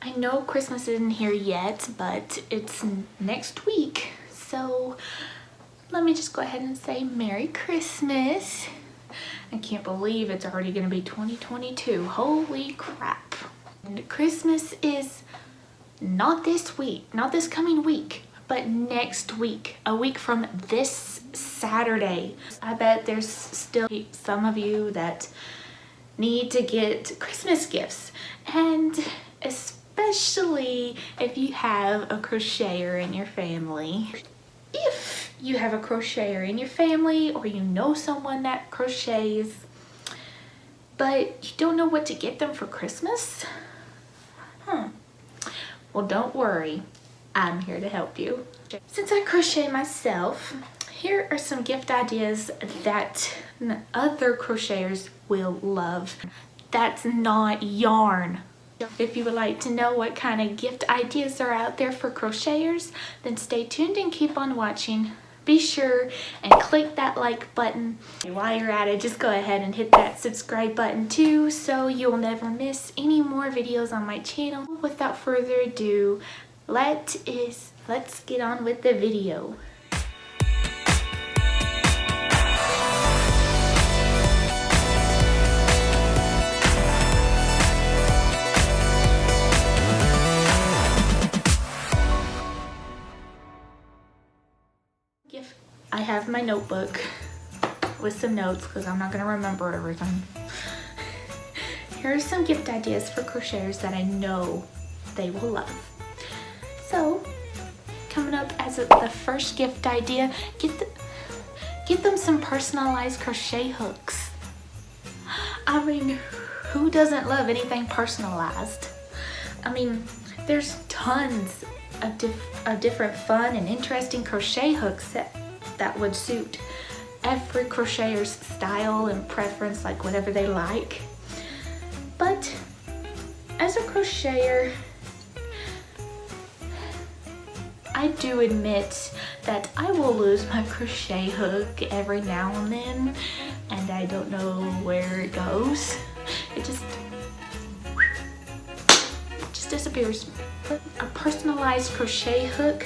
I know Christmas isn't here yet, but it's next week. So let me just go ahead and say Merry Christmas. I can't believe it's already gonna be 2022. Holy crap. And Christmas is not this week, not this coming week, but next week, a week from this Saturday. I bet there's still some of you that need to get Christmas gifts, and especially if you have a crocheter in your family. If you have a crocheter in your family, or you know someone that crochets, but you don't know what to get them for Christmas, well, don't worry, I'm here to help you. Since I crochet myself, here are some gift ideas that other crocheters will love. That's not yarn. If you would like to know what kind of gift ideas are out there for crocheters, then stay tuned and keep on watching. Be sure and click that like button. While you're at it, just go ahead and hit that subscribe button too, so you'll never miss any more videos on my channel. Without further ado, let's get on with the video. I have my notebook with some notes because I'm not going to remember everything. Here are some gift ideas for crocheters that I know they will love. So, coming up as the first gift idea, get them some personalized crochet hooks. I mean, who doesn't love anything personalized? I mean, there's tons of different fun and interesting crochet hooks that would suit every crocheter's style and preference, like whatever they like. But as a crocheter, I do admit that I will lose my crochet hook every now and then, and I don't know where it goes. It just disappears. A personalized crochet hook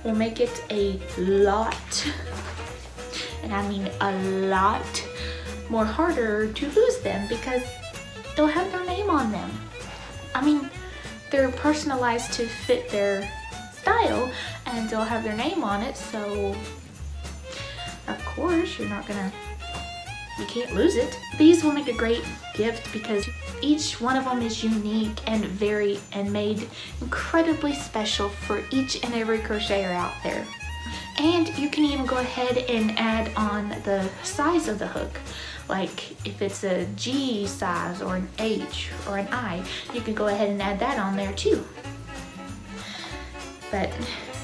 will make it a lot, and I mean a lot, more harder to lose them because they'll have their name on them. I mean, they're personalized to fit their style, and they'll have their name on it, so of course you can't lose it. These will make a great gift because each one of them is unique and made incredibly special for each and every crocheter out there. And you can even go ahead and add on the size of the hook. Like if it's a G size or an H or an I, you can go ahead and add that on there too.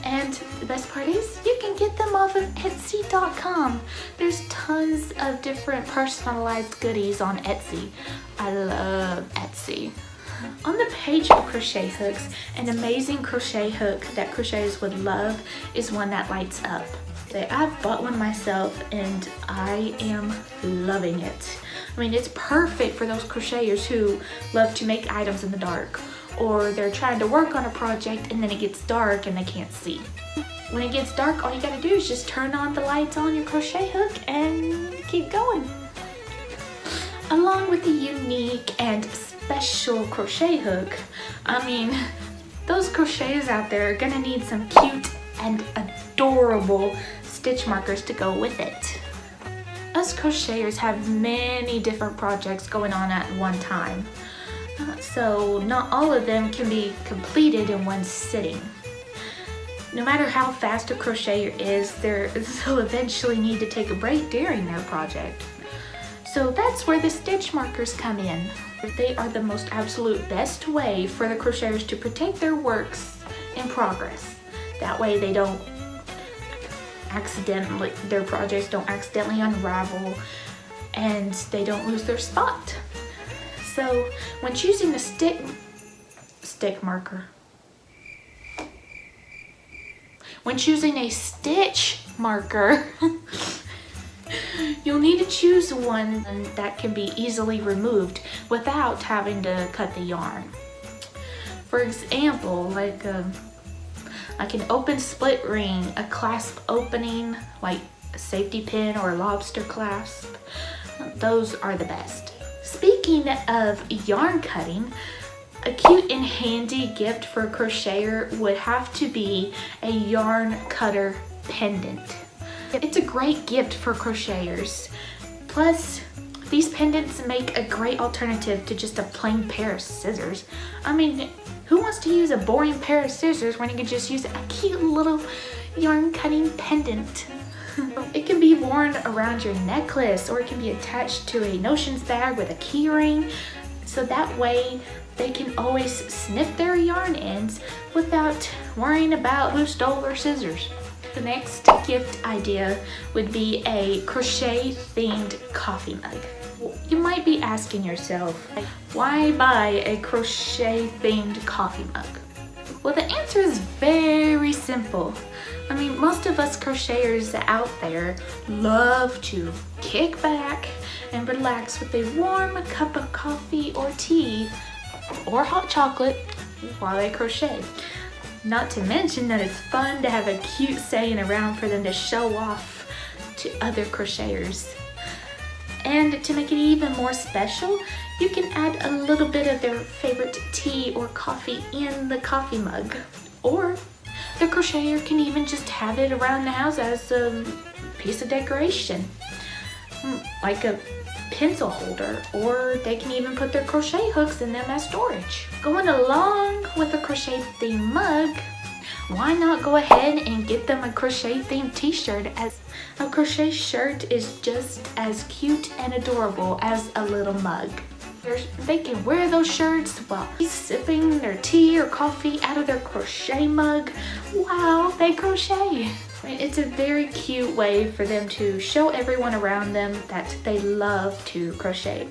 And the best part is you can get them off of Etsy.com. There's tons of different personalized goodies on Etsy. I love Etsy. On the page for crochet hooks, an amazing crochet hook that crocheters would love is one that lights up. I've bought one myself and I am loving it. I mean, it's perfect for those crocheters who love to make items in the dark, or they're trying to work on a project and then it gets dark and they can't see. When it gets dark, all you gotta do is just turn on the lights on your crochet hook and keep going. Along with the unique and special crochet hook, I mean, those crocheters out there are gonna need some cute and adorable stitch markers to go with it. Us crocheters have many different projects going on at one time, so not all of them can be completed in one sitting. No matter how fast a crocheter is, they'll eventually need to take a break during their project. So that's where the stitch markers come in. They are the most absolute best way for the crocheters to protect their works in progress. That way their projects don't accidentally unravel and they don't lose their spot. So when choosing a when choosing a stitch marker, you'll need to choose one that can be easily removed without having to cut the yarn. For example, like an open split ring, a clasp opening, like a safety pin or a lobster clasp. Those are the best. Speaking of yarn cutting, a cute and handy gift for a crocheter would have to be a yarn cutter pendant. It's a great gift for crocheters. Plus, these pendants make a great alternative to just a plain pair of scissors. I mean, who wants to use a boring pair of scissors when you can just use a cute little yarn cutting pendant? It can be worn around your necklace, or it can be attached to a notions bag with a key ring, so that way they can always snip their yarn ends without worrying about who stole their scissors. The next gift idea would be a crochet themed coffee mug. You might be asking yourself, why buy a crochet themed coffee mug? Well, the answer is very simple. I mean, most of us crocheters out there love to kick back and relax with a warm cup of coffee or tea or hot chocolate while they crochet. Not to mention that it's fun to have a cute saying around for them to show off to other crocheters. And to make it even more special, you can add a little bit of their favorite tea or coffee in the coffee mug. Or the crocheter can even just have it around the house as a piece of decoration, like a pencil holder, or they can even put their crochet hooks in them as storage. Going along with a crochet theme mug, why not go ahead and get them a crochet themed t-shirt, as a crochet shirt is just as cute and adorable as a little mug. They can wear those shirts while sipping their tea or coffee out of their crochet mug while they crochet. It's a very cute way for them to show everyone around them that they love to crochet.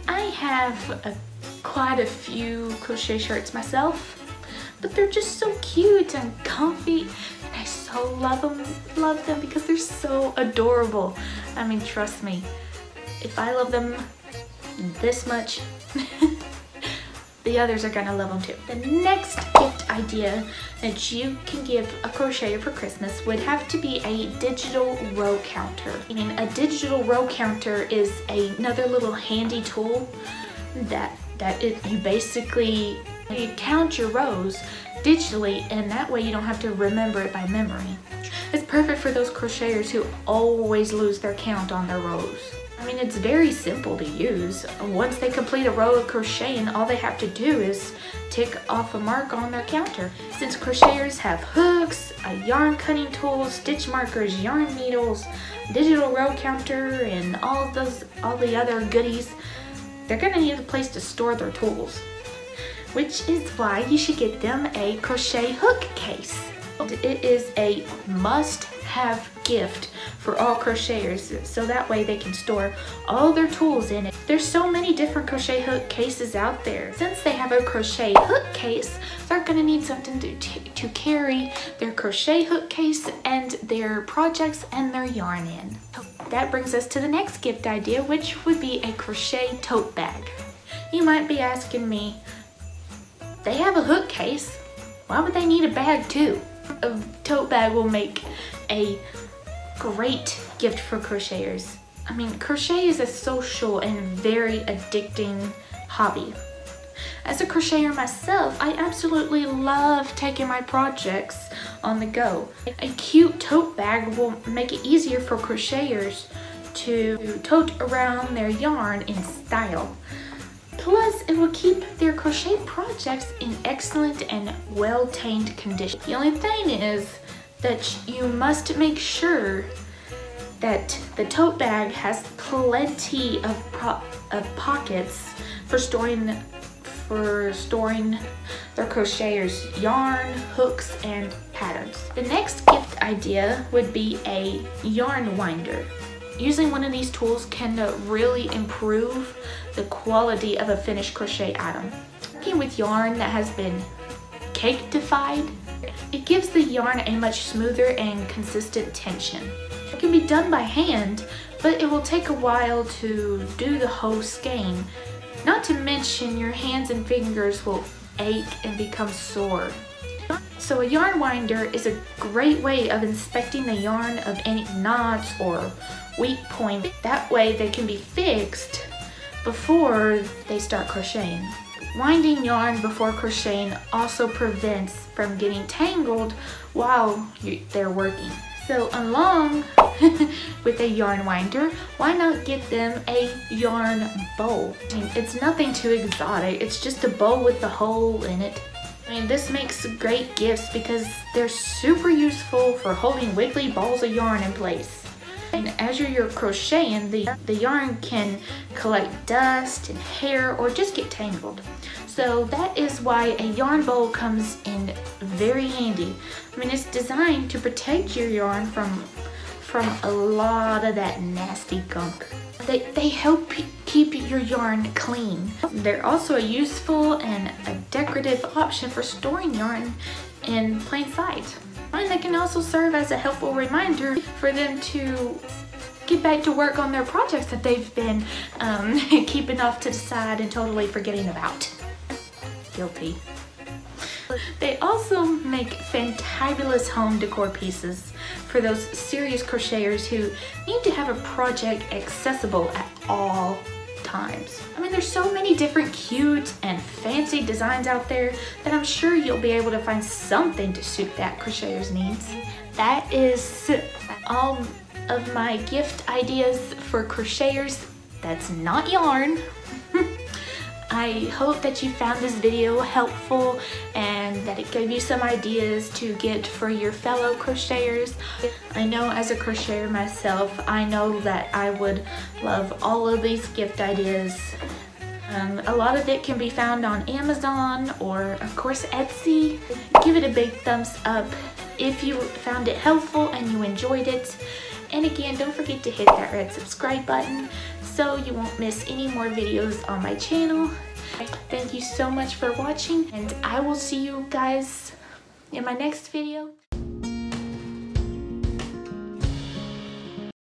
I have quite a few crochet shirts myself, but they're just so cute and comfy, and I so love them because they're so adorable. I mean, trust me, if I love them this much, the others are gonna love them too. The next gift idea that you can give a crocheter for Christmas would have to be a digital row counter. I mean, a digital row counter is another little handy tool that you count your rows digitally, and that way you don't have to remember it by memory. It's perfect for those crocheters who always lose their count on their rows. I mean, it's very simple to use. Once they complete a row of crocheting, all they have to do is tick off a mark on their counter. Since crocheters have hooks, a yarn cutting tool, stitch markers, yarn needles, digital row counter, and all the other goodies, they're gonna need a place to store their tools, which is why you should get them a crochet hook case. It is a must-have gift for all crocheters, so that way they can store all their tools in it. There's so many different crochet hook cases out there. Since they have a crochet hook case, they're gonna need something to carry their crochet hook case and their projects and their yarn in. That brings us to the next gift idea, which would be a crochet tote bag. You might be asking me, they have a hook case, why would they need a bag too? A tote bag will make a great gift for crocheters. I mean, crochet is a social and very addicting hobby. As a crocheter myself, I absolutely love taking my projects on the go. A cute tote bag will make it easier for crocheters to tote around their yarn in style. Plus, it will keep their crochet projects in excellent and well-tamed condition. The only thing is that you must make sure that the tote bag has plenty of pockets for storing their crocheters' yarn, hooks, and patterns. The next gift idea would be a yarn winder. Using one of these tools can really improve the quality of a finished crochet item. Working with yarn that has been cakedified, it gives the yarn a much smoother and consistent tension. It can be done by hand, but it will take a while to do the whole skein. Not to mention your hands and fingers will ache and become sore. So a yarn winder is a great way of inspecting the yarn of any knots or weak point. That way they can be fixed before they start crocheting. Winding yarn before crocheting also prevents from getting tangled while they're working. So along with a yarn winder, why not get them a yarn bowl? I mean, it's nothing too exotic. It's just a bowl with a hole in it. I mean, this makes great gifts because they're super useful for holding wiggly balls of yarn in place. And as you're crocheting, the yarn can collect dust and hair or just get tangled. So that is why a yarn bowl comes in very handy. I mean, it's designed to protect your yarn from a lot of that nasty gunk. They help keep your yarn clean. They're also a useful and a decorative option for storing yarn in plain sight. And they can also serve as a helpful reminder for them to get back to work on their projects that they've been keeping off to the side and totally forgetting about. Guilty. They also make fantabulous home decor pieces for those serious crocheters who need to have a project accessible at all times. I mean, there's so many different cute and fancy designs out there that I'm sure you'll be able to find something to suit that crocheter's needs. That is all of my gift ideas for crocheters that's not yarn. I hope that you found this video helpful and that it gave you some ideas to get for your fellow crocheters. I know as a crocheter myself, I know that I would love all of these gift ideas. A lot of it can be found on Amazon or of course Etsy. Give it a big thumbs up if you found it helpful and you enjoyed it. And again, don't forget to hit that red subscribe button so you won't miss any more videos on my channel. Thank you so much for watching, and I will see you guys in my next video.